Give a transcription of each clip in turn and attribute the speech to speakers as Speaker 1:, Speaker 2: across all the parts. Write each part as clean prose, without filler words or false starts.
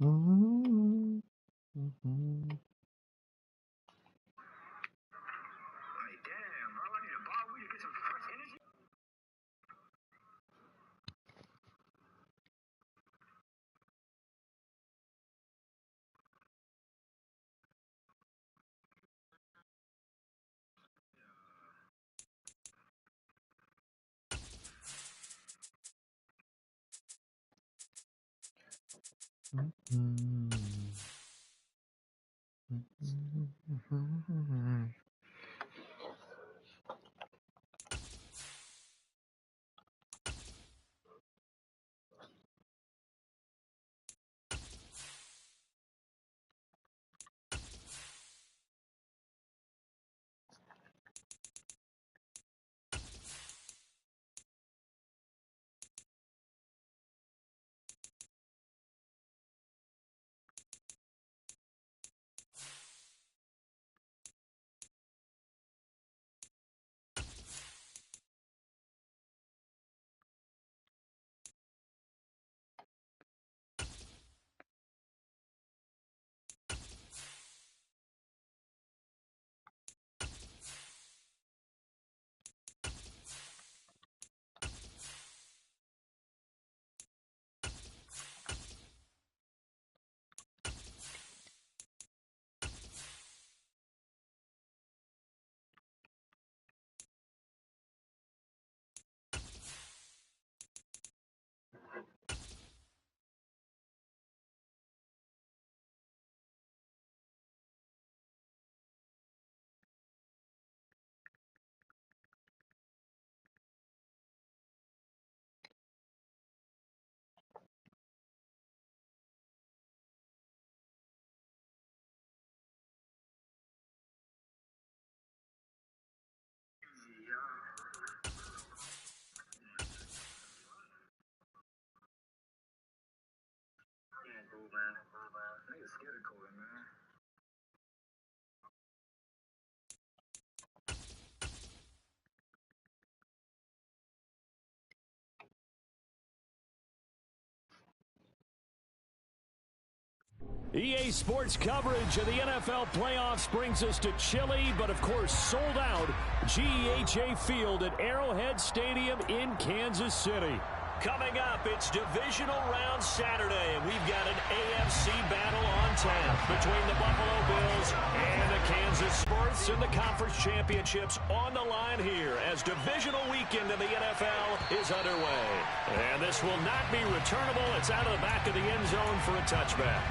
Speaker 1: Mm-hmm.
Speaker 2: EA Sports coverage of the NFL playoffs brings us to chilly, but of course sold out GEHA Field at Arrowhead Stadium in Kansas City. Coming up, it's divisional round Saturday, and we've got an AFC battle on tap between the Buffalo Bills and the Kansas Sports, and the conference championships on the line here as divisional weekend in the NFL is underway. And this will not be returnable. It's out of the back of the end zone for a touchback.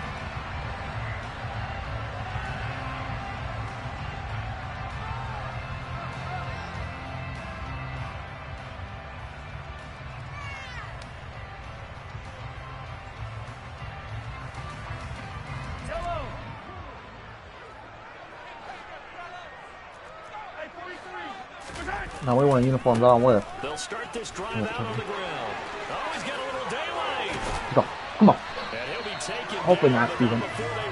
Speaker 1: No, we want uniforms on with.
Speaker 2: They'll start this drive out on the ground. Oh, he's got a little daylight.
Speaker 1: Come on.
Speaker 2: And he'll be taken.
Speaker 1: Hopefully not, Steven.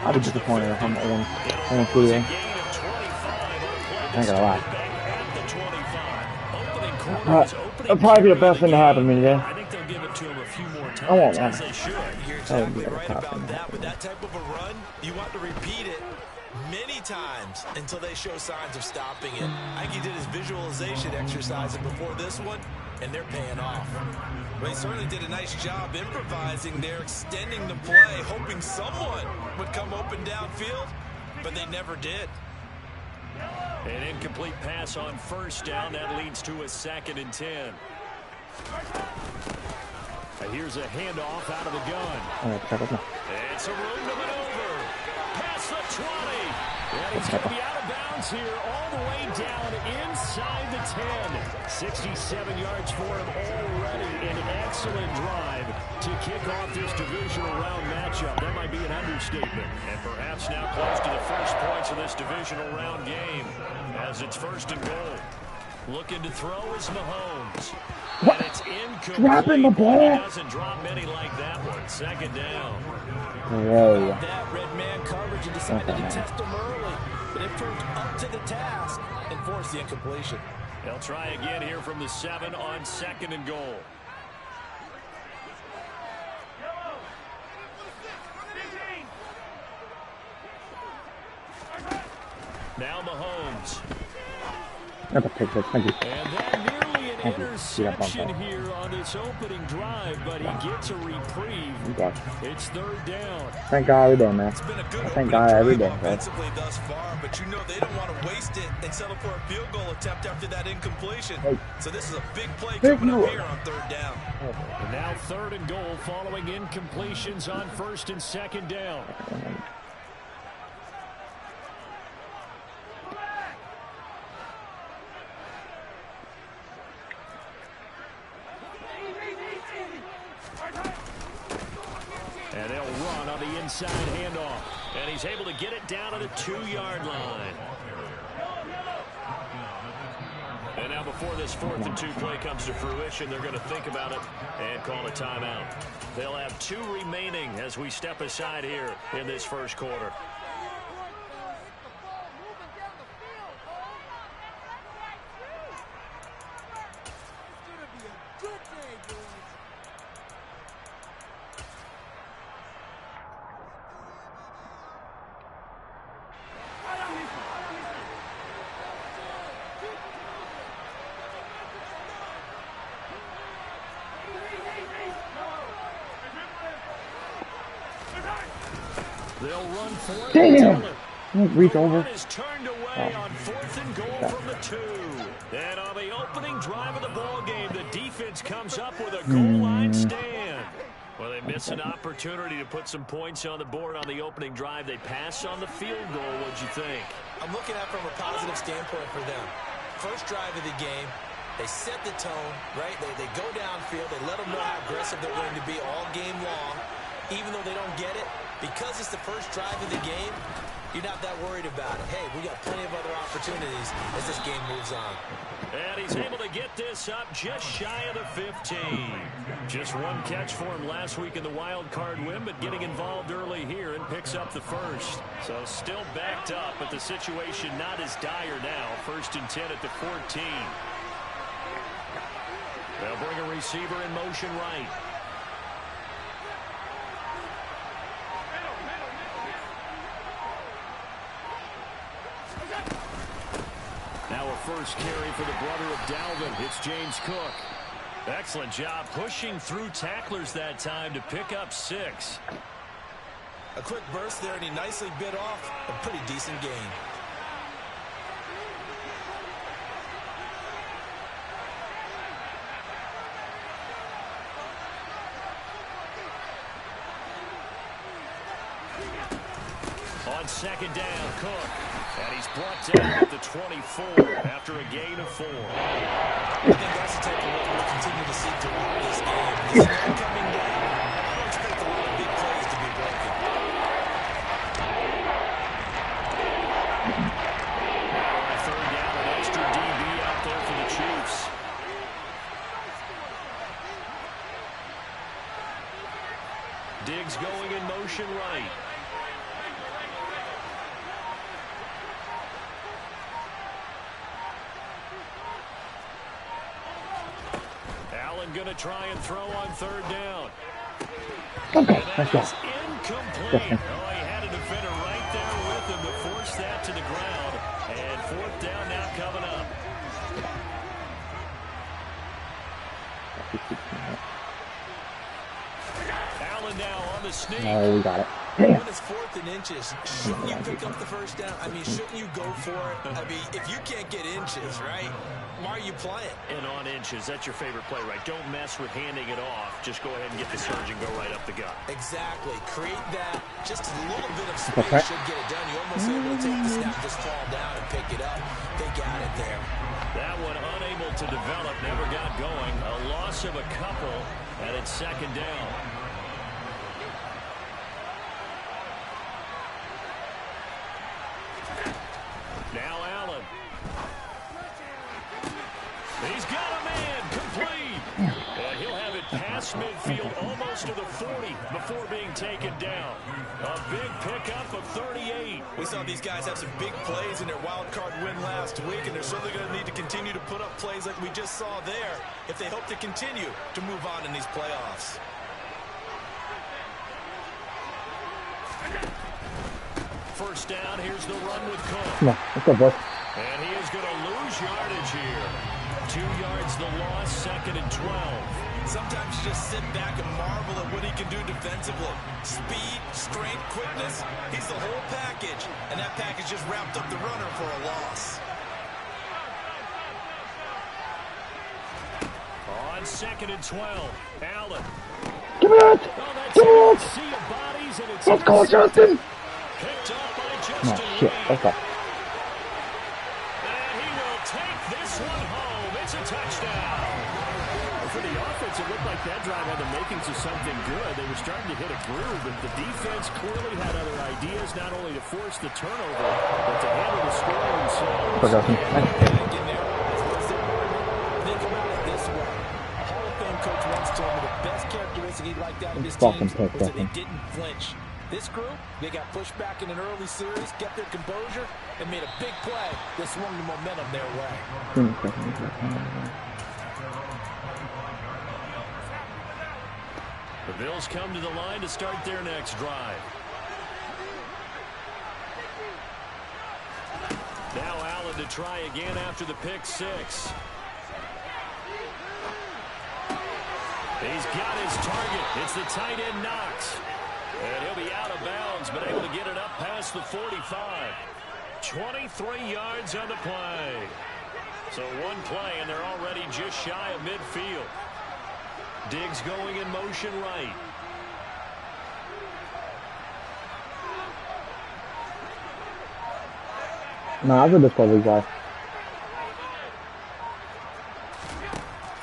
Speaker 1: I'll be disappointed if I'm on through there. I ain't gonna lie. That'll probably be the best thing to happen to me today.
Speaker 2: I think they'll give it to him a few more times.
Speaker 1: I won't lie.
Speaker 3: You're exactly right about that. With that type of a run, you want to repeat it many times until they show signs of stopping it. I think he did his visualization exercise before this one, and they're paying off. Well, he certainly did a nice job improvising there, extending the play, hoping someone would come open downfield, but they never did.
Speaker 2: An incomplete pass on first down. That leads to a 2nd and 10. Here's a handoff out of the gun. It's a room to maneuver. Past the 20. And he's going to be out of bounds here all the way down inside the 10. 67 yards for him already. An excellent drive to kick off this divisional round matchup. That might be an understatement. And perhaps now close to the first points of this divisional round game as it's 1st and goal. Looking to throw is Mahomes. And it's incomplete.
Speaker 1: Dropping the ball.
Speaker 2: He doesn't drop many like that one. 2nd down.
Speaker 1: Whoa.
Speaker 3: That red man coverage and decided to test him early, but it proved up to the task and forced the incompletion.
Speaker 2: They'll try again here from the 7 on 2nd and goal. Now Mahomes.
Speaker 1: That's a pick six. Thank you.
Speaker 2: And that nearly an
Speaker 1: Thank you.
Speaker 2: interception here on this opening drive, but he gets a reprieve.
Speaker 1: Okay.
Speaker 2: It's third down.
Speaker 1: Thank God every day, man.
Speaker 3: It's been a good
Speaker 1: Thank God every day,
Speaker 3: offensively thus far, but you know they don't want to waste it and settle for a field goal attempt after that incompletion.
Speaker 1: Hey.
Speaker 3: So this is a big play coming up here on third down.
Speaker 2: And now third and goal following incompletions on first and second down. And they'll run on the inside handoff. And he's able to get it down to the 2-yard line. And now before this 4th and 2 play comes to fruition, they're going to think about it and call a timeout. They'll have 2 remaining as we step aside here in this first quarter. They'll run for it.
Speaker 1: Damn! Reach over.
Speaker 2: Is turned away on 4th and goal from the 2. And on the opening drive of the ball game, the defense comes up with a goal line stand. Well, they miss an opportunity to put some points on the board on the opening drive. They pass on the field goal. What'd you think?
Speaker 3: I'm looking at it from a positive standpoint for them. First drive of the game, they set the tone, right? They go downfield. They let them know how aggressive they're going to be all game long. Even though they don't get it, because it's the first drive of the game, you're not that worried about it. Hey, we got plenty of other opportunities as this game moves on.
Speaker 2: And he's able to get this up just shy of the 15. Just one catch for him last week in the wild card win, but getting involved early here and picks up the first. So still backed up, but the situation not as dire now. 1st and 10 at the 14. They'll bring a receiver in motion right. Now a first carry for the brother of Dalvin. It's James Cook. Excellent job pushing through tacklers that time to pick up 6.
Speaker 3: A quick burst there, and he nicely bit off a pretty decent gain.
Speaker 2: On second down, Cook. And he's brought down at the 24 after a gain of 4.
Speaker 3: I think that's the type of look we'll continue to see throughout this game. This man coming down, I don't expect a lot of big plays to be broken.
Speaker 2: Now third down, an extra DB out there for the Chiefs. Diggs going in motion right. Going to try and throw on third down.
Speaker 1: Okay, let's go.
Speaker 2: Incomplete. Oh, he had a defender right there with him to force that to the ground. And 4th down now coming up. Allen now on the sneak.
Speaker 1: Oh, we got it.
Speaker 3: When it's 4th and inches, shouldn't you pick up the first down? I mean, shouldn't you go for it? I mean, if you can't get inches, right, why are you playing?
Speaker 2: And on inches, that's your favorite play, right? Don't mess with handing it off. Just go ahead and get the surge and go right up the gut.
Speaker 3: Exactly. Create that. Just a little bit of space should get it done. You almost able to take the snap, just fall down and pick it up. They got it there.
Speaker 2: That one unable to develop, never got going. A loss of a couple, and it's second down. Now Allen. He's got a man complete. And he'll have it past midfield almost to the 40 before being taken down. A big pickup of 38.
Speaker 3: We saw these guys have some big plays in their wild card win last week, and they're certainly going to need to continue to put up plays like we just saw there if they hope to continue to move on in these playoffs.
Speaker 2: first down. Here's the run with Cook.
Speaker 1: Come on, let's go, boys.
Speaker 2: And he is going to lose yardage here. 2 yards the loss, 2nd and 12.
Speaker 3: Sometimes you just sit back and marvel at what he can do defensively. Speed, strength, quickness. He's the whole package. And that package just wrapped up the runner for a loss.
Speaker 2: On 2nd and 12, Allen.
Speaker 1: Give me it! Give me it!
Speaker 2: Sea of bodies, and it's
Speaker 1: Let's go, Justin!
Speaker 2: picked up by Justin.
Speaker 1: No, shit. Let's go.
Speaker 2: And he will take this one home. It's a touchdown. For the offense, it looked like that drive had the makings of something good. They were starting to hit a groove, but the defense clearly had other ideas, not only to force the turnover, but to handle the scoring themselves.
Speaker 1: Go, Justin.
Speaker 3: Coach once told me the best characteristic he liked out of his team was that they didn't flinch. This group, they got pushed back in an early series, kept their composure, and made a big play that swung the momentum their way.
Speaker 2: The Bills come to the line to start their next drive. Now Allen to try again after the pick six. He's got his target. It's the tight end Knox. And he'll be out of bounds, but able to get it up past the 45. 23 yards on the play. So one play, and they're already just shy of midfield. Diggs going in motion right.
Speaker 1: No, I would just probably go.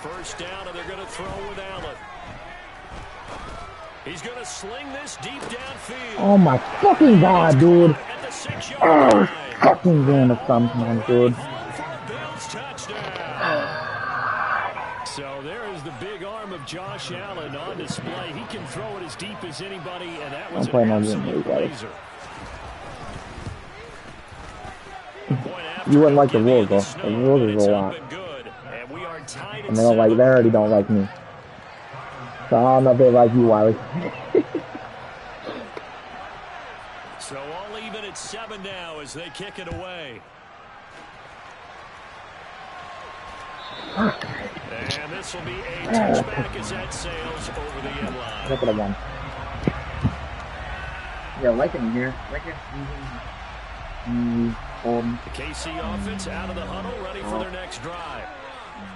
Speaker 2: First down, and they're going to throw with Allen. He's going to sling this deep downfield.
Speaker 1: Oh my fucking god, dude. Oh, fucking game of something, dude.
Speaker 2: Bills touchdown. So there is the big arm of Josh Allen on display. He can throw it as deep as anybody, and that was an absolute laser.
Speaker 1: You wouldn't like the rules, though. The rules is a lot. And they don't like, they already don't like me. So I don't know if they like you, Wiley.
Speaker 2: So all even at 7 now as they kick it away. And this will be a touchback as that sails over the end line.
Speaker 1: Look at one. Yeah, like it in here. Like it.
Speaker 2: The KC offense out of the huddle, ready for their next drive.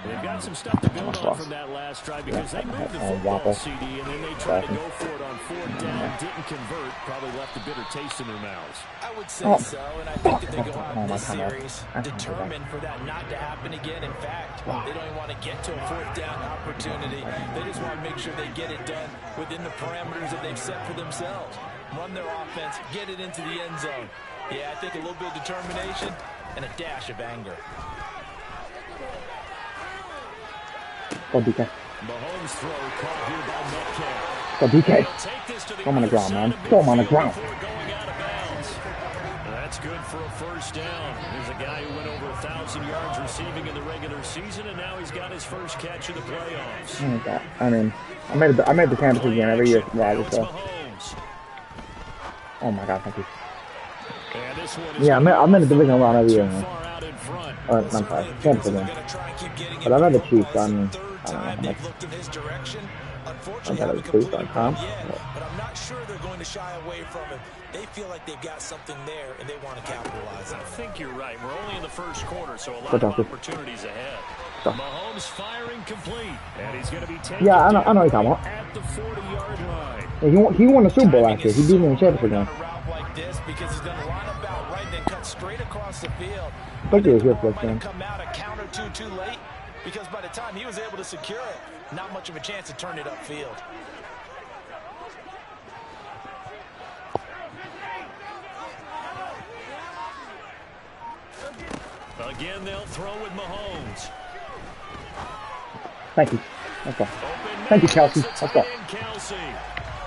Speaker 2: They've got some stuff to build on from that last drive because they moved the football, CD, and then they tried to go for it on 4th down, didn't convert, probably left a bitter taste in their mouths.
Speaker 3: I would say so, and I think that they go out in this series determined for that not to happen again. In fact, they don't even want to get to a 4th down opportunity. They just want to make sure they get it done within the parameters that they've set for themselves. Run their offense, get it into the end zone. Yeah, I think a little bit of determination and a dash of anger.
Speaker 1: Go DK.
Speaker 2: Mahomes throw caught here by Metcalf.
Speaker 1: Go DK. Throw him on the ground, man. Throw him on the ground.
Speaker 2: That's good for a first down. There's a guy who went over 1,000 yards receiving in the regular season, and now he's got his first catch of the playoffs.
Speaker 1: I mean, I made the campus again every year. So. Oh my god, thank you. Yeah, I'm in the divisional round every year, man. I'm sorry, campus again. But I've had the Chiefs, I mean, I don't know how much. I've had the Chiefs on Tom.
Speaker 3: But I'm not sure they're going to shy away from it. They feel like they've got something there, and they want to capitalize on it.
Speaker 2: I think you're right. We're only in the first quarter, so a lot of opportunities ahead. Mahomes firing complete, and he's going to be taken
Speaker 1: I know what you're talking about.
Speaker 2: At the 40-yard line.
Speaker 1: Yeah, he won the Super Bowl last year. He beat me in the championship game.
Speaker 3: Because he's going to line up out right, then cut straight across the field.
Speaker 1: Look at here for this game.
Speaker 3: Come out a count or two too late, because by the time he was able to secure it, not much of a chance to turn it upfield.
Speaker 2: Again, they'll throw with Mahomes.
Speaker 1: Thank you. Let's go. Thank you, Kelsey. Let's go.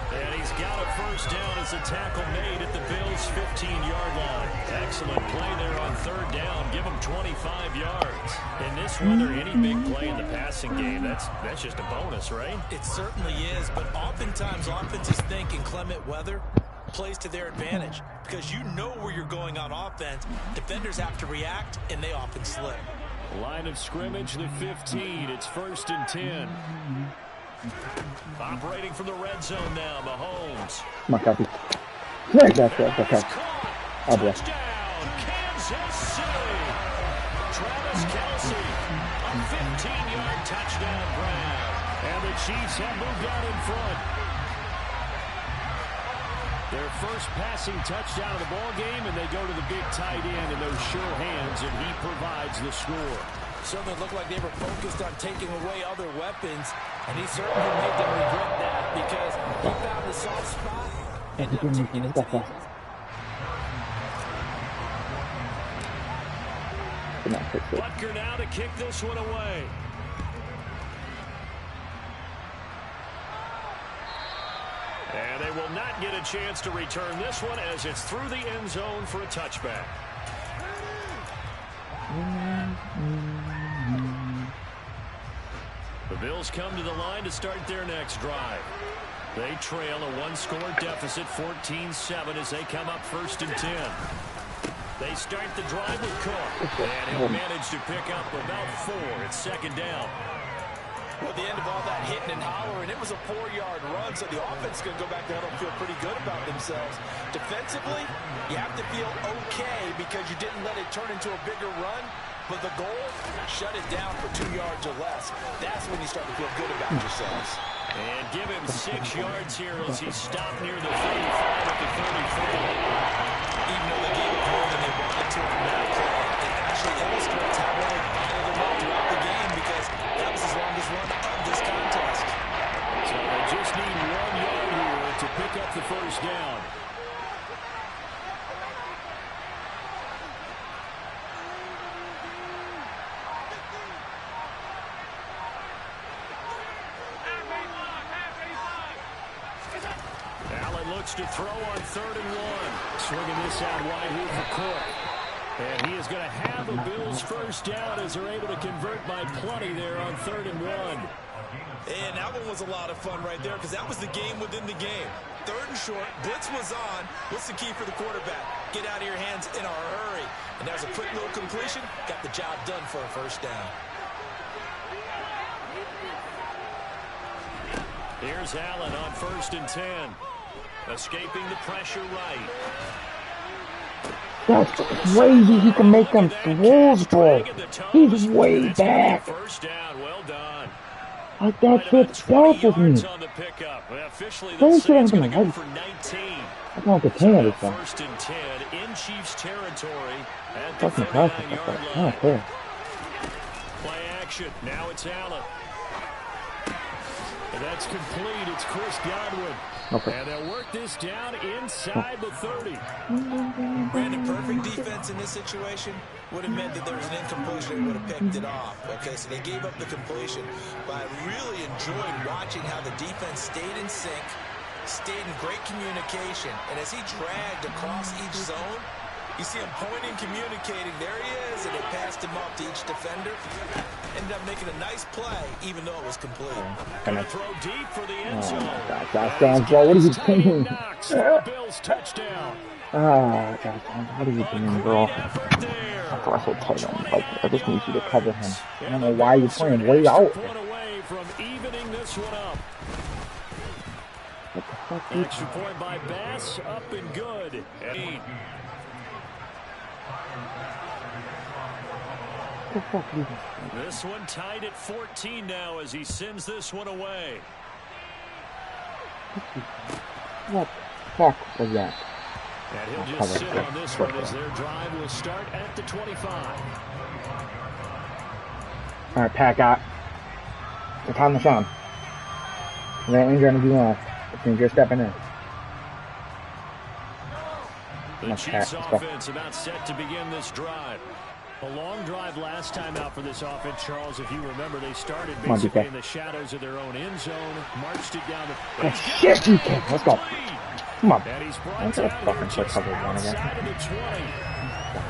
Speaker 2: And he's got a first down as a tackle made at the Bills' 15-yard line. Excellent play there on 3rd down. Give them 25 yards. In this weather, any big play in the passing game, that's just a bonus, right?
Speaker 3: It certainly is, but oftentimes offenses think in clement weather, plays to their advantage because you know where you're going on offense. Defenders have to react, and they often slip.
Speaker 2: Line of scrimmage, the 15. It's 1st and 10. Operating from the red zone now, Mahomes.
Speaker 1: Come on, copy. That's okay. Oh, boy.
Speaker 2: Touchdown, Kansas City. Travis Kelce, a 15-yard touchdown grab. And the Chiefs have moved out in front. Their first passing touchdown of the ball game, and they go to the big tight end in those sure hands, and he provides the score.
Speaker 3: Certainly looked like they were focused on taking away other weapons, and he certainly made them regret that because he found the soft spot and ended up taking it to the end.
Speaker 2: Butker now to kick this one away. And they will not get a chance to return this one as it's through the end zone for a touchback. The Bills come to the line to start their next drive. They trail a one-score deficit, 14-7, as they come up 1st and 10. They start the drive with Cook, and he'll manage to pick up about 4. It's 2nd down.
Speaker 3: Well, at the end of all that hitting and hollering, it was a 4-yard run, so the offense is going to go back there and feel pretty good about themselves. Defensively, you have to feel okay because you didn't let it turn into a bigger run, but the goal, shut it down for 2 yards or less. That's when you start to feel good about yourselves.
Speaker 2: And give him 6 yards here as he stopped near the 35 at the 33.
Speaker 3: Even though they gave up more than they wanted to on that play, it actually illustrates how well they followed them up throughout the game because that was his longest run of this contest.
Speaker 2: So they just need 1 yard here to pick up the 1st down. Allen looks to throw on 3rd and 1. Swinging this out wide here for Cook. And he is going to have the Bills' 1st down as they're able to convert by plenty there on 3rd and 1.
Speaker 3: And that one was a lot of fun right there because that was the game within the game. 3rd and short, blitz was on. What's the key for the quarterback? Get out of your hands in a hurry. And there's a quick little completion. Got the job done for a 1st down.
Speaker 2: Here's Allen on 1st and 10. Escaping the pressure right.
Speaker 1: That's crazy. He can make them throws, bro. He's way back.
Speaker 2: 1st down. Well done.
Speaker 1: Like that shit baffles me. Don't say I'm gonna like. I don't have to pay everything.
Speaker 2: 1st and 10 in Chiefs territory at the
Speaker 1: Fucking
Speaker 2: 39-yard
Speaker 1: I don't care.
Speaker 2: Play action. Now it's Allen. And that's complete. It's Chris Godwin.
Speaker 1: Okay.
Speaker 2: And they'll work this down inside the 30.
Speaker 3: Brandon, perfect defense in this situation would have meant that there was an incompletion and would have picked it off. Okay, so they gave up the completion. But I really enjoyed watching how the defense stayed in sync, stayed in great communication. And as he dragged across each zone, you see him pointing, communicating. There he is, and they passed him off to each defender. Ended up making a nice play, even though it was complete.
Speaker 2: Gonna throw deep for the end zone.
Speaker 1: Touchdown, bro. What are you doing?
Speaker 2: Bills touchdown.
Speaker 1: Ah, God, what are you doing, bro? I thought I said tight end. Like, I just need you to cover him. I don't know why you're playing way out.
Speaker 2: Away from evening this one up.
Speaker 1: What the fuck?
Speaker 2: Extra point by Bass, up and good. This one tied at 14 now as he sends this one away.
Speaker 1: What the fuck was that?
Speaker 2: And he'll just sit on this one as their drive will start at the 25.
Speaker 1: All right, Pat got. It's on the sun. There ain't gonna be long. It's just stepping in.
Speaker 2: The Chiefs offense about set to begin this drive. A long drive last time out for this offense, Charles. If you remember, they started basically in the shadows of their own end zone, marched it down the
Speaker 1: shit, you can. Let's go. Come on.
Speaker 2: And he's brought
Speaker 1: down
Speaker 2: fucking
Speaker 1: just
Speaker 2: outside of the 20.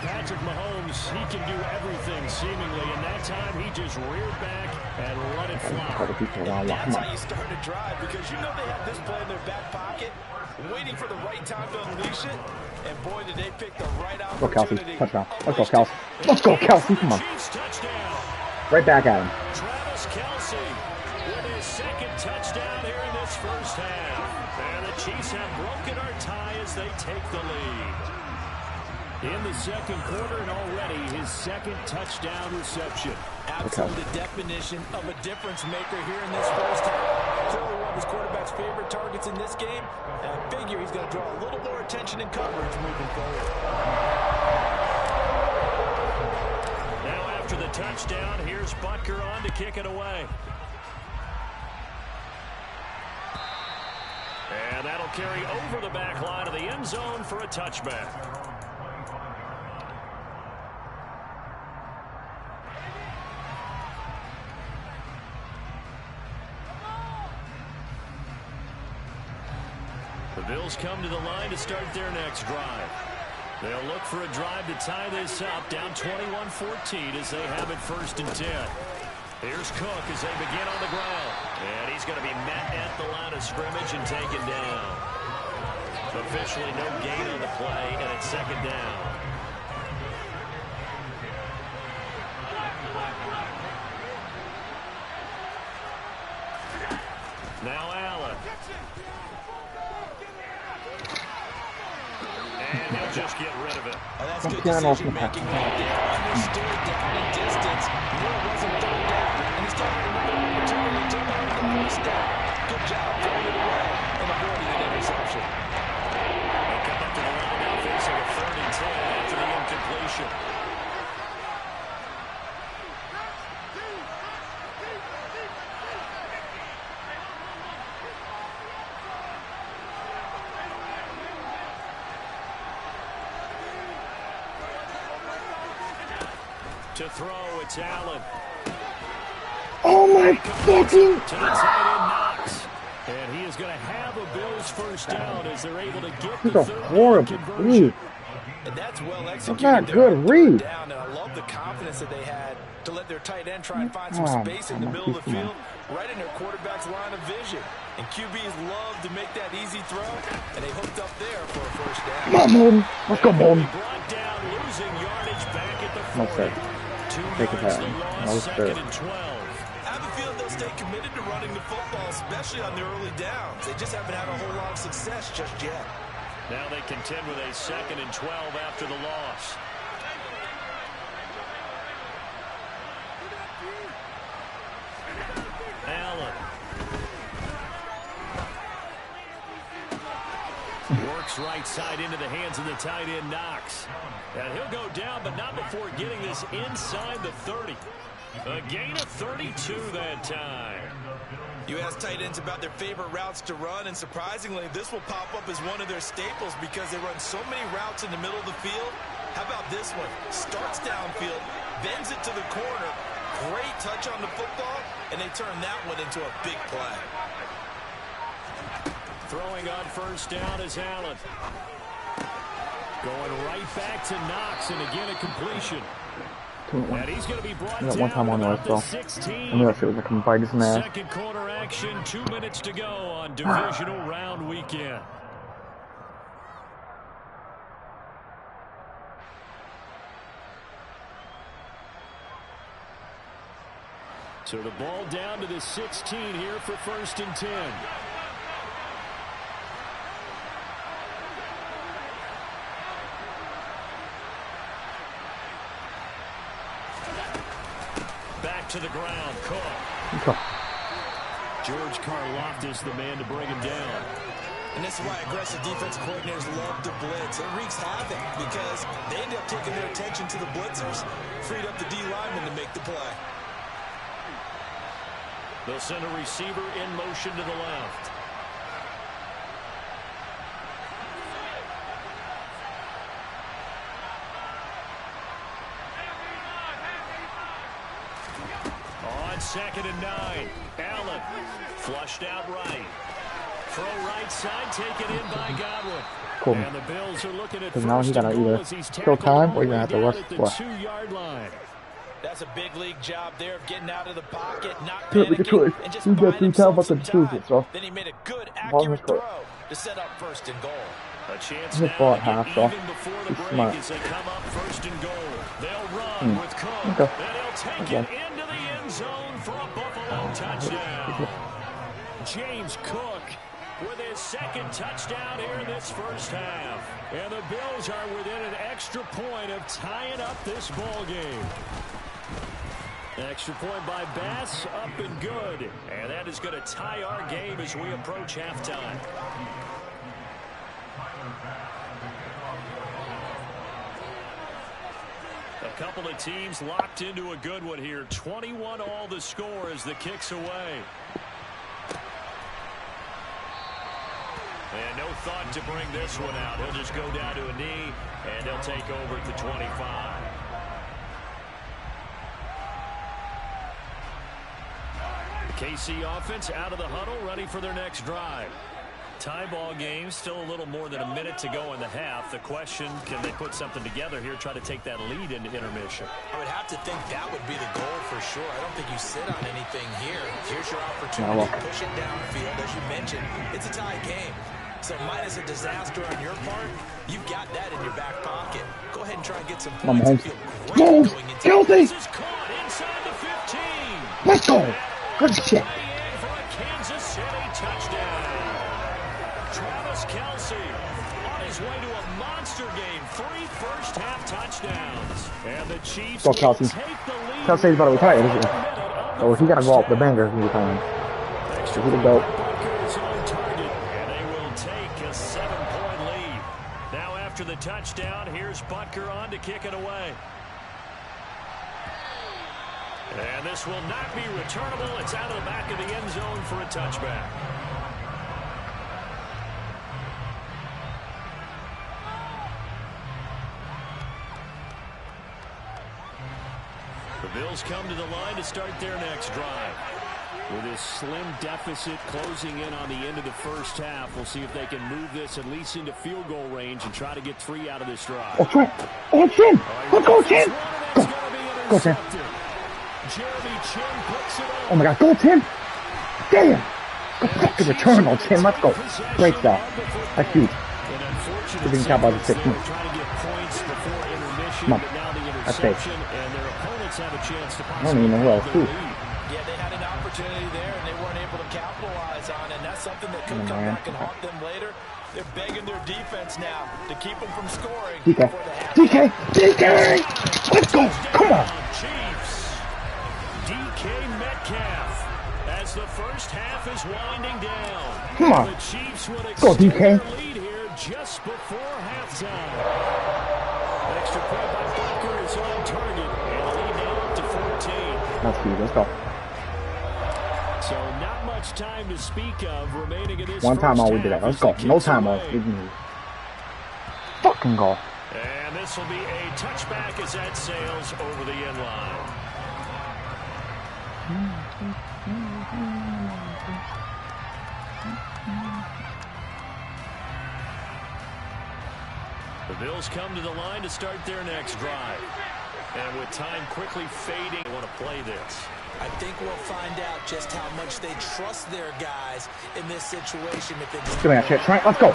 Speaker 2: Patrick Mahomes, he can do everything seemingly, and that time he just reared back and let it fly.
Speaker 3: And that's how you start a drive because you know they have this play in their back pocket. waiting for the right time to unleash it. And boy, did they pick the right
Speaker 1: Let's go,
Speaker 3: opportunity.
Speaker 1: Kelsey. Touchdown. Let's go, Kelsey. Let's go, Kelsey. Come on. Right back at him.
Speaker 2: Travis Kelsey with his second touchdown here in this first half. And the Chiefs have broken our tie as they take the lead. In the second quarter and already his second touchdown reception.
Speaker 3: Absolutely the definition of a difference maker here in this first half. Clearly one of his quarterback's favorite targets in this game. And I figure he's going to draw a little more attention and coverage moving forward.
Speaker 2: Now after the touchdown, here's Butker on to kick it away. And that'll carry over the back line of the end zone for a touchback. The Bills come to the line to start their next drive. They'll look for a drive to tie this up, down 21-14 as they have it 1st and 10. Here's Cook as they begin on the ground. And he's going to be met at the line of scrimmage and taken down. Officially no gain on the play, and it's 2nd down. Now Allen. And he'll just get rid of it.
Speaker 3: Oh, that's good decision making right there. Understood down and distance. Knew it wasn't third down. And he's talking about an opportunity to earn the first down. Good job throwing it away and avoiding an interception.
Speaker 2: They come up to the line now facing a 3rd and 10 after the incompletion. To throw, it's Allen.
Speaker 1: Oh my fucking!
Speaker 2: To the tight end, Knox. And he is going to have a Bills first down as they're able to get the
Speaker 1: That's a horrible read.
Speaker 3: And that's well executed.
Speaker 1: That's not good read.
Speaker 3: Down, and I love the confidence that they had to let their tight end try and find some space in the middle of the field, right in their quarterback's line of vision. And QBs love to make that easy throw, and they hooked up there for a first down.
Speaker 1: Come on, Molden. Let's go, Molden.
Speaker 2: Brought down, losing yardage back at the 40.
Speaker 1: Take it down.
Speaker 2: No 2nd and 12.
Speaker 3: I have a feeling they'll stay committed to running the football, especially on their early downs. They just haven't had a whole lot of success just yet.
Speaker 2: Now they contend with a 2nd and 12 after the loss. Allen. Works right side into the hands of the tight end, Knox. And he'll go down, but not before getting this inside the 30. A gain of 32 that time.
Speaker 3: You ask tight ends about their favorite routes to run, and surprisingly, this will pop up as one of their staples because they run so many routes in the middle of the field. How about this one? Starts downfield, bends it to the corner. Great touch on the football, and they turn that one into a big play.
Speaker 2: Throwing on first down is Allen. Going right back to Knox, and again a completion. And he's going to be brought down
Speaker 1: one time on
Speaker 2: about
Speaker 1: the
Speaker 2: 16.
Speaker 1: I'm going to see if I can bite his ass.
Speaker 2: Second quarter action, 2 minutes to go on divisional round weekend. So the ball down to the 16 here for 1st and 10. Back to the ground, Cook. George Karlaftis, the man to bring him down.
Speaker 3: And this is why aggressive defense coordinators love to blitz. It wreaks havoc because they end up taking their attention to the blitzers, freed up the D lineman to make the play.
Speaker 2: They'll send a receiver in motion to the left. On 2nd and 9, Allen flushed out right. Throw right side, taken in by Godwin.
Speaker 1: Cool.
Speaker 2: And the Bills are looking at
Speaker 1: now he
Speaker 2: first
Speaker 1: gotta
Speaker 2: and goal
Speaker 1: either
Speaker 2: as he's
Speaker 1: kill
Speaker 2: tackled
Speaker 1: time or
Speaker 2: all
Speaker 1: you're gonna have
Speaker 2: the
Speaker 1: to
Speaker 2: way
Speaker 1: rush
Speaker 2: down at the
Speaker 1: what?
Speaker 2: 2-yard line.
Speaker 3: That's a big league job there of getting out of the pocket, not
Speaker 1: Make a choice.
Speaker 3: panicking, and just
Speaker 1: You got
Speaker 3: buying
Speaker 1: 3
Speaker 3: himself
Speaker 1: times
Speaker 3: some
Speaker 1: to choose
Speaker 3: time.
Speaker 1: it, so.
Speaker 3: Then he made a good, accurate throw to set up first and goal.
Speaker 2: A chance
Speaker 1: Just
Speaker 2: now
Speaker 1: bought
Speaker 2: to
Speaker 1: half,
Speaker 2: get
Speaker 1: so.
Speaker 2: even before the break
Speaker 1: Smart.
Speaker 2: as they come up first and goal. They'll run with Cook,
Speaker 1: Okay.
Speaker 2: and he'll take it into the end zone for a Buffalo touchdown. James Cook with his second touchdown here in this first half. And the Bills are within an extra point of tying up this ball game. Extra point by Bass, up and good. And that is going to tie our game as we approach halftime. A couple of teams locked into a good one here. 21 all the score as the kick's away. And no thought to bring this one out. He'll just go down to a knee, and he'll take over at the 25. KC offense out of the huddle, ready for their next drive. Tie ball game, still a little more than a minute to go in the half. The question, can they put something together here, try to take that lead into intermission?
Speaker 3: I would have to think that would be the goal for sure. I don't think you sit on anything here. Here's your opportunity. Push it downfield. As you mentioned, it's a tie game. So minus a disaster on your part, you've got that in your back pocket. Go ahead and try and get some points and feel great going into
Speaker 2: this. This is caught inside the 15.
Speaker 1: Let's go. Good shit.
Speaker 2: For a Kansas City touchdown. Travis Kelce on his way to a monster game. 3 first-half touchdowns. And the Chiefs
Speaker 1: go, Kelce.
Speaker 2: take the lead.
Speaker 1: Kelce's about to retire, isn't he? Oh, he got to go off the banger if he's retiring. So he can go.
Speaker 2: And they will take a 7-point lead. Now after the touchdown, here's Butker on to kick it away. And this will not be returnable. It's out of the back of the end zone for a touchback. The Bills come to the line to start their next drive. With this slim deficit closing in on the end of the first half, we'll see if they can move this at least into field goal range and try to get 3 out of this drive.
Speaker 1: Oh, Trent. Oh, Chin. Let's go, Chin. Go, Chin. Oh, my God. Go, Tim. Damn. Go fucking return on Tim. Let's go. Great stuff. That's huge. We're being count by the 6. Come on. That's safe. I don't even know who else, too.
Speaker 3: Yeah, they had an opportunity there, and they weren't able to capitalize on it. And that's something that could come back and haunt them later. They're begging their defense now to keep them from scoring. DK!
Speaker 1: Let's go! Come on!
Speaker 2: Chiefs. DK Metcalf as the first half is winding down.
Speaker 1: Come on.
Speaker 2: The Chiefs would
Speaker 1: go, DK.
Speaker 2: lead here just before halftime. Extra point by Butker is on target, and the lead now up to 14.
Speaker 1: That's good. Let's go.
Speaker 2: So not much time to speak of remaining in this
Speaker 1: one time all we did
Speaker 2: half
Speaker 1: that. Let's go. No time off. Fucking go.
Speaker 2: And this will be a touchback as that sails over the end line. The Bills come to the line to start their next drive. And with time quickly fading, they want to play this.
Speaker 3: I think we'll find out just how much they trust their guys in this situation. If they just
Speaker 1: give me that shit, Trent. Let's go.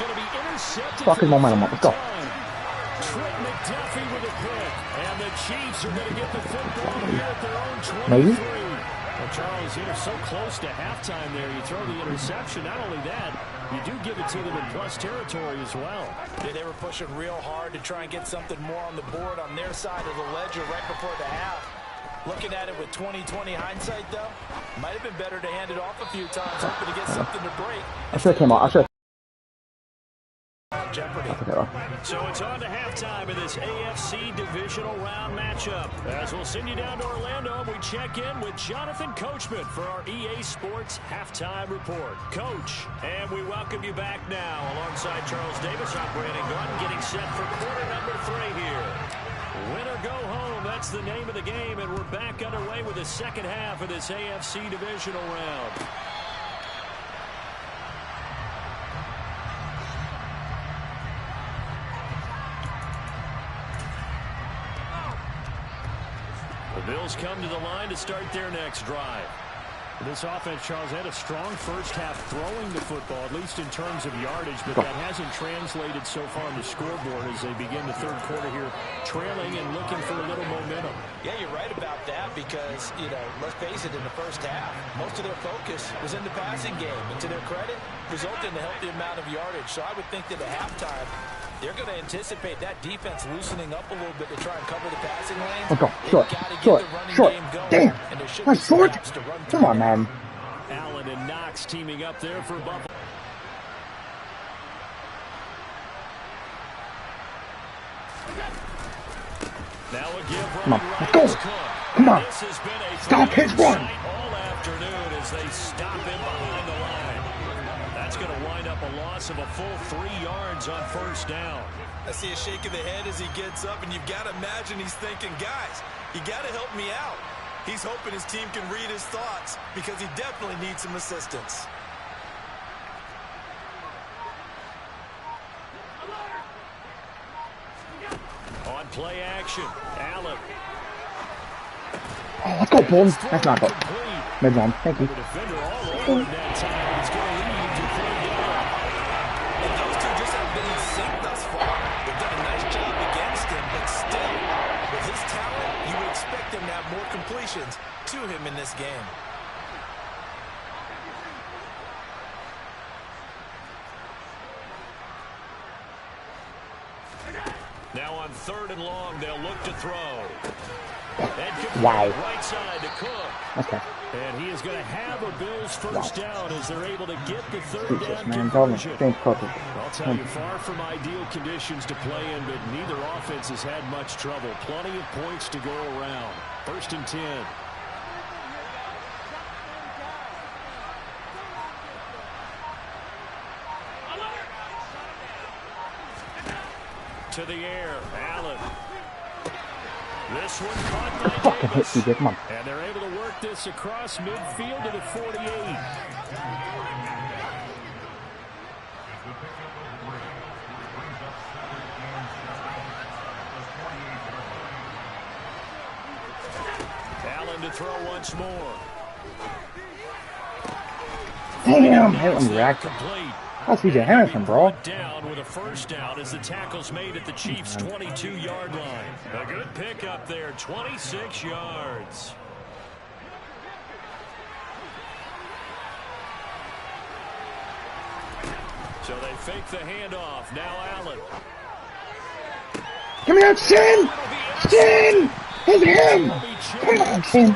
Speaker 1: Fucking momentum up. Let's go.
Speaker 2: Trent McDuffie with a pick. And the Chiefs are going to get the football here at their own 23.
Speaker 1: Maybe.
Speaker 2: Well, Charles, you're so close to halftime there. You throw the interception. Not only that, you do give it to them in plus territory as well.
Speaker 3: Yeah, they were pushing real hard to try and get something more on the board on their side of the ledger right before the half. Looking at it with 20/20 hindsight, though, might have been better to hand it off a few times, hoping to get something to break.
Speaker 1: I should have came out. I should
Speaker 3: Jeopardy.
Speaker 2: So it's on to halftime of this AFC divisional round matchup. As we'll send you down to Orlando, and we check in with Jonathan Coachman for our EA Sports Halftime Report. Coach, and we welcome you back now alongside Charles Davis. I'm Brandon Gordon getting set for quarter number 3 here. Win or go home, that's the name of the game, and we're back underway with the second half of this AFC divisional round. The The Bills come to the line to start their next drive. This offense, Charles, had a strong first half throwing the football, at least in terms of yardage, but that hasn't translated so far on the scoreboard as they begin the third quarter here, trailing and looking for a little momentum.
Speaker 3: Yeah, you're right about that because, let's face it, in the first half, most of their focus was in the passing game. And to their credit, resulted in a healthy amount of yardage. So I would think that at halftime, they're going to anticipate that defense loosening up a little bit to try and cover the passing lanes.
Speaker 1: Let's go. Short. Damn. That's short. Come on, man.
Speaker 2: Allen and Knox teaming up there for Buffalo. Now a give.
Speaker 1: Come on. Let's go. Come on. Stop his run.
Speaker 2: All afternoon as they stop him behind the line. That's going to wind up a loss of a full 3 yards on first down.
Speaker 3: I see a shake of the head as he gets up, and you've got to imagine he's thinking, guys, you got to help me out. He's hoping his team can read his thoughts because he definitely needs some assistance.
Speaker 2: On play action, Allen.
Speaker 1: Oh, let's go, Bolton. That's not good. Mid-zone. Thank you.
Speaker 2: The defender all over that time. It's going to lead to third down.
Speaker 3: And those two just have been in sync thus far. They've done a nice job against him, but still, with his talent, you would expect him to have more completions to him in this game.
Speaker 2: Now on 3rd and long, they'll look to throw.
Speaker 1: Wow.
Speaker 2: Right side to Cook.
Speaker 1: Okay.
Speaker 2: And he is going to have a Bills first down as they're able to get the third down
Speaker 1: Man,
Speaker 2: conversion.
Speaker 1: I'll
Speaker 2: tell you, far from ideal conditions to play in, but neither offense has had much trouble. Plenty of points to go around. 1st and 10. To the air, Allen. This one caught by Davis.
Speaker 1: Come on.
Speaker 2: And they're able to work this across midfield to the 48. Allen to throw once more.
Speaker 1: Damn, I'm reacting. That's CJ Henderson, bro.
Speaker 2: Down with a first down as the tackle's made at the Chiefs' 22-yard line. A good pickup there, 26 yards. So they fake the handoff. Now Allen.
Speaker 1: Come here, Chin! Chin! It's him! Come on, Chin.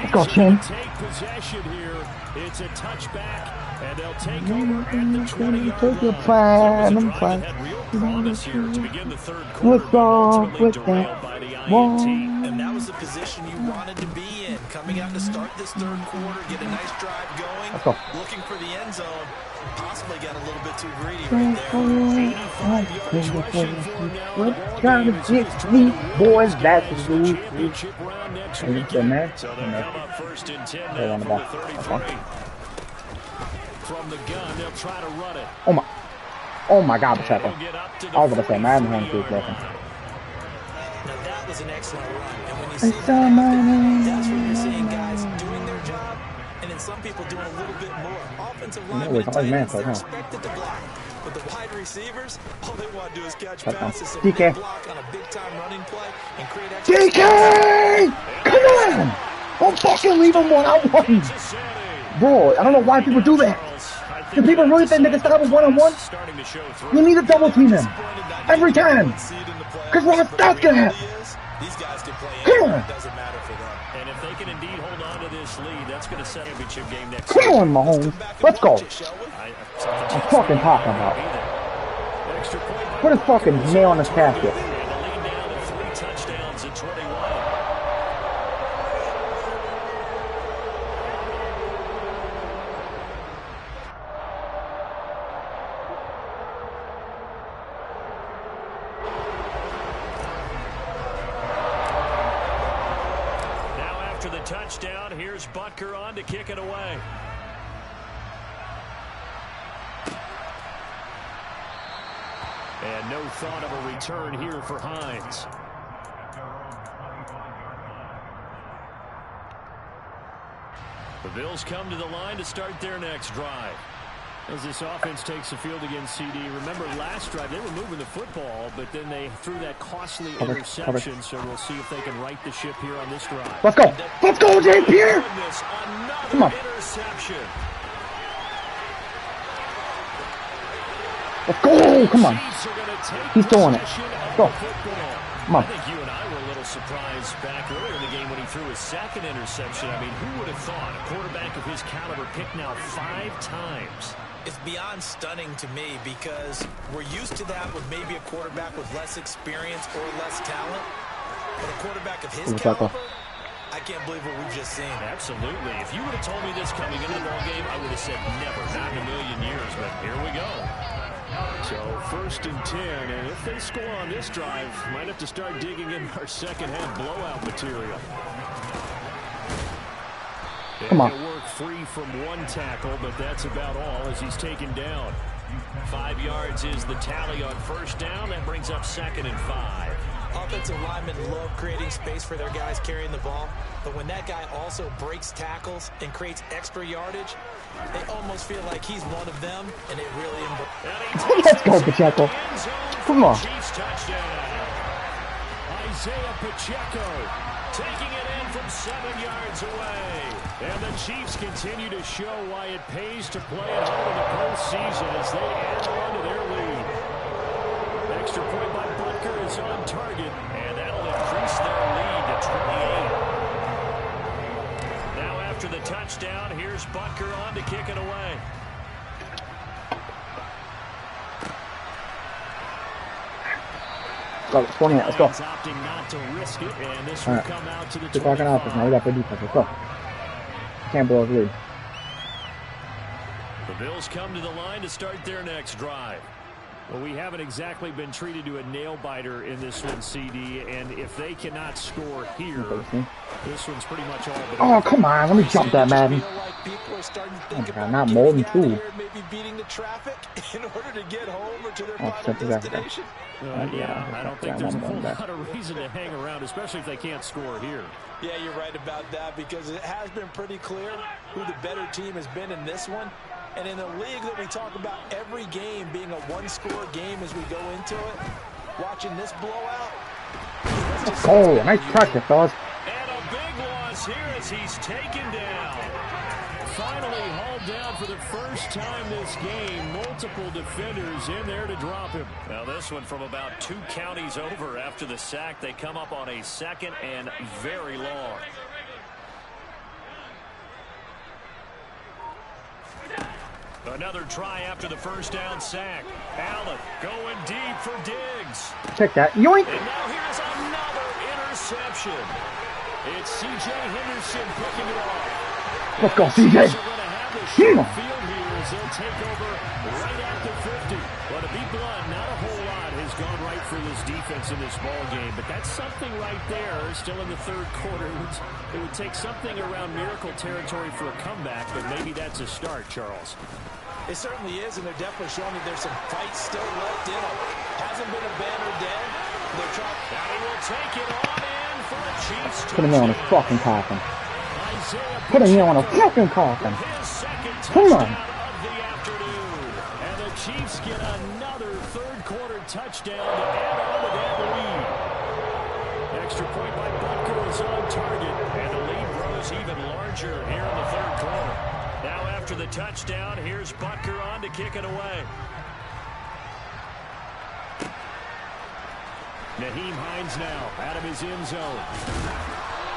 Speaker 1: Let's go, Chin.
Speaker 2: Take possession here. It's a touchback. And they'll take over at the 20-yard line.
Speaker 1: Plan.
Speaker 2: Had real promise here to begin the third quarter,
Speaker 1: What's wrong
Speaker 2: ultimately
Speaker 1: with
Speaker 2: derailed by the INT. And that was the position you wanted to be in. Coming out to start this third quarter, get a nice drive going, looking for the end zone. Possibly got a little bit too greedy right there.
Speaker 1: What kind of get me, boys? That's the rule.
Speaker 2: So they'll come up 1st and 10 now from the 33. From the gun, they'll try to run it.
Speaker 1: Oh my God, the tackle. I was going to say, Madden hand keeps looking.
Speaker 3: Now that was an excellent run. And when you see that's when you're seeing guys doing their job, and then some people doing a little bit more. Offensive linemen and tight ends, they're expected to block. But the wide receivers, all they want to do is catch passes and block on a big-time running play and create extra.
Speaker 1: DK! Come on! Don't fucking leave him one-on-one! Bro, I don't know why people do that. Do people really think they can stop him one-on-one? You need to double team him. Every time. Because Ross, that's going to happen. Come on.
Speaker 2: And if they can indeed hold on to this lead, that's going to set a championship game next
Speaker 1: Come on, Mahomes. Let's go. I'm fucking talking about. Put a fucking nail in his casket.
Speaker 2: And the lead down to 3 touchdowns at 21. After the touchdown, here's Butker on to kick it away. And no thought of a return here for Hines. Bills come to the line to start their next drive. As this offense takes the field against CD. Remember last drive, they were moving the football, but then they threw that costly interception. So we'll see if they can right the ship here on this drive.
Speaker 1: Let's go. Let's go, J. Pierre. Come on.
Speaker 2: Interception.
Speaker 1: Let's go. Come on. He's throwing it. Let's go. Come on.
Speaker 2: I think you and I were a little surprised back earlier in the game when he threw his second interception. I mean, who would have thought a quarterback of his caliber picked now 5 times?
Speaker 3: It's beyond stunning to me because we're used to that with maybe a quarterback with less experience or less talent. But a quarterback of his caliber, I can't believe what we've just seen.
Speaker 2: Absolutely. If you would have told me this coming into the ball game, I would have said never, not in a million years. But here we go. So 1st and 10, and if they score on this drive, might have to start digging in our second half blowout material.
Speaker 1: Come on.
Speaker 2: He'll work free from 1 tackle, but that's about all as he's taken down. 5 yards is the tally on 1st down. That brings up 2nd and 5.
Speaker 3: Offensive linemen love creating space for their guys carrying the ball, but when that guy also breaks tackles and creates extra yardage, they almost feel like he's one of them, and it really...
Speaker 1: Let's go, Pacheco. Come on.
Speaker 2: Isaiah Pacheco taking it in from 7 yards away. And the Chiefs continue to show why it pays to play at home in the postseason as they add on to their lead. Extra point by Butker is on target, and that'll increase their lead to 28. Now after the touchdown, here's Butker on to kick it away.
Speaker 1: Go, 28, let's go.
Speaker 2: Opting not to risk it, and this will come out to the 25.
Speaker 1: Keep talking offense now. We got 30 defense. Let's go. Can't blow his lead.
Speaker 2: The Bills come to the line to start their next drive. Well, we haven't exactly been treated to a nail-biter in this one, CD, and if they cannot score here, this one's pretty much all but
Speaker 1: oh, come on. Let me jump that, Madden. Oh, my God, not more than 2.
Speaker 3: Maybe beating the traffic in order to get home or to their final destination.
Speaker 2: Yeah, I don't think there's a whole lot of reason to hang around, especially if they can't score here.
Speaker 3: Yeah, you're right about that because it has been pretty clear who the better team has been in this one. And in a league that we talk about every game being a 1-score game as we go into it, watching this blowout.
Speaker 1: Oh, nice practice, fellas.
Speaker 2: And a big loss here as he's taken down. Finally hauled down for the first time this game. Multiple defenders in there to drop him. Now this one from about 2 counties over after the sack. They come up on a 2nd and very long. Another try after the first down sack. Allen going deep for Diggs.
Speaker 1: Check that. Yoink!
Speaker 2: And now here's another interception. It's C.J. Henderson picking it off.
Speaker 1: Let's go, C.J.
Speaker 2: They're going to have the short field here as they'll take over right at the 50. But to be blunt, not a whole lot has gone right for this defense in this ball game. But that's something right there. Still in the 3rd quarter. It would take something around miracle territory for a comeback, but maybe that's a start, Charles.
Speaker 3: It certainly is, and they're definitely showing that there's some fight still left in them. Hasn't been a banner day. They're trying.
Speaker 2: Now he will take it on in for a Chiefs touchdown.
Speaker 1: Put him on a fucking coffin. Put him on a fucking coffin. Come on.
Speaker 2: Of the afternoon. And the Chiefs get another 3rd quarter touchdown to add on to that lead. Extra point by Butker is on target, and the lead grows even larger here in the 3rd quarter. Now after the touchdown, here's Butker on to kick it away. Nyheim Hines now out of his end zone.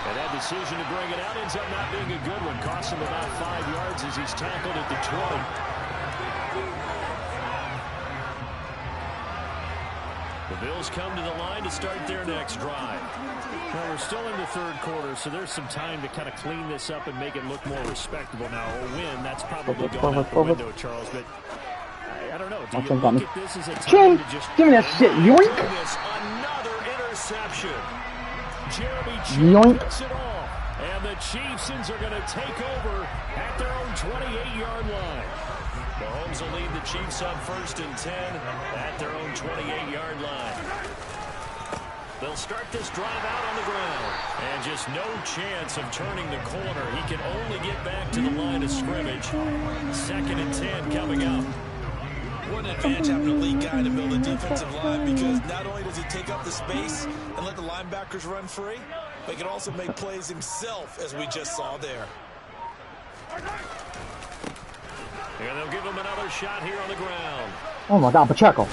Speaker 2: And that decision to bring it out ends up not being a good one. Costs him about 5 yards as he's tackled at the 20. The Bills come to the line to start their next drive. Well, we're still in the 3rd quarter, so there's some time to kind of clean this up and make it look more respectable. Now, a win, that's probably going out the window, Charles, but I don't know. Do you look at this as a time to just...
Speaker 1: Give me that shit, yoink!
Speaker 2: Another interception. Jeremy Chief gets it off, and the Chiefs are going to take over at their own 28-yard line. Mahomes will lead the Chiefs up 1st and 10 at their own 28-yard line. They'll start this drive out on the ground. And just no chance of turning the corner. He can only get back to the line of scrimmage. 2nd and 10 coming up.
Speaker 3: What an advantage having a lead guy to build a defensive line, because not only does he take up the space and let the linebackers run free, but he can also make plays himself, as we just saw there.
Speaker 2: And they'll give him another shot here on the ground.
Speaker 1: Oh my God, Pacheco.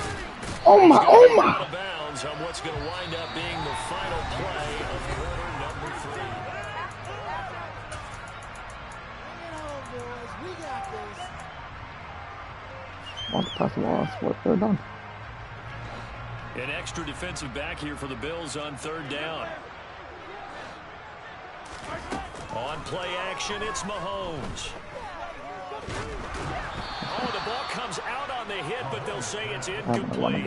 Speaker 1: Oh my.
Speaker 2: Out of bounds on what's going to wind up being the final play of quarter number 3.
Speaker 1: Want to pass the ball, what they're done.
Speaker 2: An extra defensive back here for the Bills on 3rd down. On play action, it's Mahomes. Oh, the ball comes out on the hit, but they'll say it's incomplete.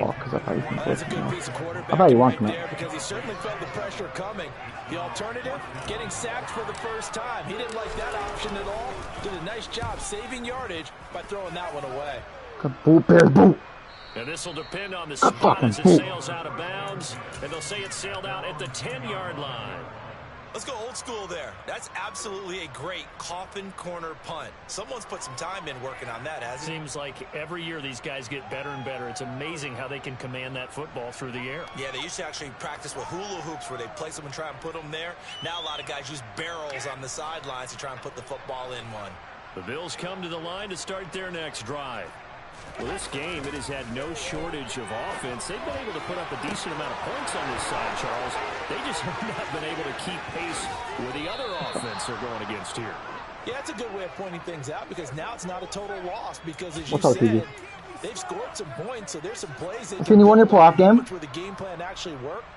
Speaker 3: That's a good piece of quarterback.
Speaker 1: I thought you wanted
Speaker 3: there, because he certainly felt the pressure coming. The alternative, getting sacked for the first time. He didn't like that option at all. Did a nice job saving yardage by throwing that one away.
Speaker 1: Good boot, Bears boot.
Speaker 2: And this will depend on the spot as it sails out of bounds. And they'll say it sailed out at the 10-yard line.
Speaker 3: Let's go old school there. That's absolutely a great coffin corner punt. Someone's put some time in working on that, hasn't it?
Speaker 2: Seems like every year these guys get better and better. It's amazing how they can command that football through the air.
Speaker 3: Yeah, they used to actually practice with hula hoops where they place them and try and put them there. Now a lot of guys use barrels on the sidelines to try and put the football in one.
Speaker 2: The Bills come to the line to start their next drive. Well, this game, it has had no shortage of offense. They've been able to put up a decent amount of points on this side, Charles. They just have not been able to keep pace with the other offense they're going against here.
Speaker 3: Yeah, that's a good way of pointing things out, because now it's not a total loss, because as
Speaker 1: What's
Speaker 3: you
Speaker 1: up,
Speaker 3: said,
Speaker 1: TJ?
Speaker 3: they've scored some points, so there's some plays they
Speaker 1: Can you win your playoff game?
Speaker 3: where the game plan actually worked.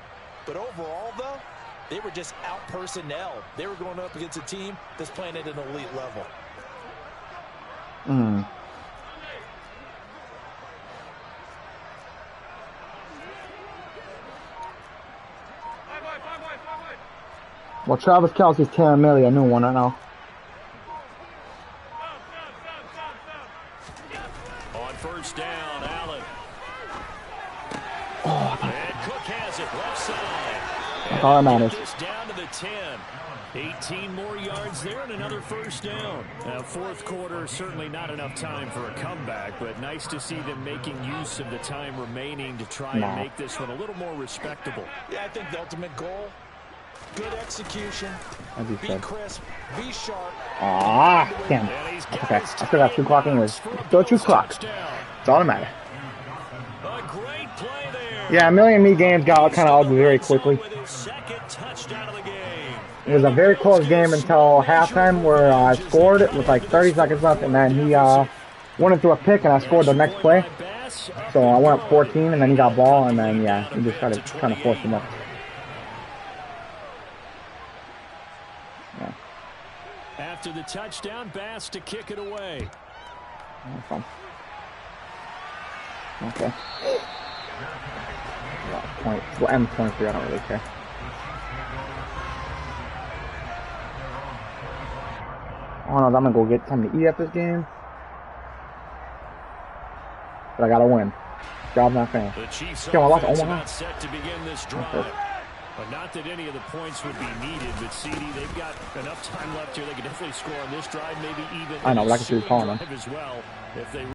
Speaker 3: But overall, though, they were just out personnel. They were going up against a team that's playing at an elite level.
Speaker 1: Well, Travis Kelce's tearing Millie a new one right now.
Speaker 2: On 1st down, Allen. And Cook has it left side.
Speaker 1: That's all that matters.
Speaker 2: This down to the 10. 18 more yards there and another 1st down. 4th quarter, certainly not enough time for a comeback, but nice to see them making use of the time remaining to try and make this one a little more respectable.
Speaker 3: Yeah, I think the ultimate goal, good execution, be crisp, be sharp.
Speaker 1: Damn. Okay, I still got 2 clock anyways. Still 2 clock. That's all that matters.
Speaker 2: A great play there.
Speaker 1: Yeah, Millie and me games got kind of ugly very quickly. It was a very close game until halftime, where I scored with like 30 seconds left, and then he went into a pick, and I scored the next play. So I went up 14, and then he got ball, and then, yeah, he just started trying to force him up. Yeah.
Speaker 2: After the touchdown, Bass to kick it away.
Speaker 1: Fun. Okay. Yeah, well, M23, I don't really care. I don't know if I'm gonna go get something to eat after this game, but I gotta win. Job's not finished.
Speaker 2: The Chiefs
Speaker 1: Omaha.
Speaker 2: set to begin this drive. But not that any of the points would be needed, but CD, they've got enough time left here. They can definitely score on this drive, maybe even
Speaker 1: I know, but I can see the calling them.
Speaker 2: as well if they